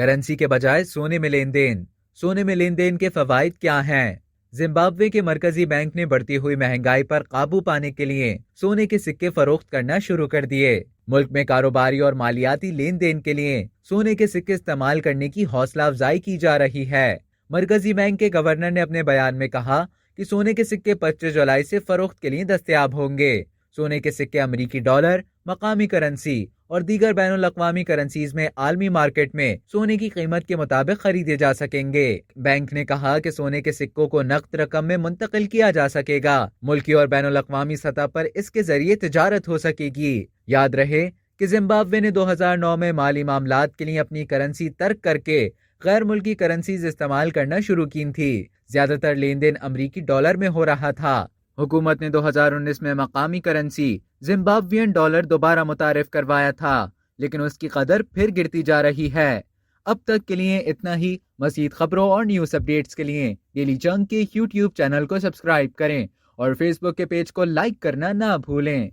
Currency کے بجائے سونے میں لین دین۔ سونے میں لین دین کے فوائد کیا ہیں؟ زمبابوے کے مرکزی بینک نے بڑھتی ہوئی مہنگائی پر قابو پانے کے لیے سونے کے سکے فروخت کرنا شروع کر دیے۔ ملک میں کاروباری اور مالیاتی لین دین کے لیے سونے کے سکے استعمال کرنے کی حوصلہ افزائی کی جا رہی ہے۔ مرکزی بینک کے گورنر نے اپنے بیان میں کہا کہ سونے کے سکے 25 جولائی سے فروخت کے لیے دستیاب ہوں گے۔ سونے کے سکے امریکی ڈالر، مقامی کرنسی اور دیگر بین الاقوامی کرنسیز میں عالمی مارکیٹ میں سونے کی قیمت کے مطابق خریدے جا سکیں گے۔ بینک نے کہا کہ سونے کے سکوں کو نقد رقم میں منتقل کیا جا سکے گا۔ ملکی اور بین الاقوامی سطح پر اس کے ذریعے تجارت ہو سکے گی۔ یاد رہے کہ زمبابوے نے 2009 میں مالی معاملات کے لیے اپنی کرنسی ترک کر کے غیر ملکی کرنسیز استعمال کرنا شروع کی تھی۔ زیادہ تر لین دین امریکی ڈالر میں ہو رہا تھا۔ حکومت نے 2019 میں مقامی کرنسی زمبابوین ڈالر دوبارہ متعارف کروایا تھا، لیکن اس کی قدر پھر گرتی جا رہی ہے۔ اب تک کے لیے اتنا ہی۔ مزید خبروں اور نیوز اپڈیٹس کے لیے ڈیلی جنگ کے یوٹیوب چینل کو سبسکرائب کریں اور فیس بک کے پیج کو لائک کرنا نہ بھولیں۔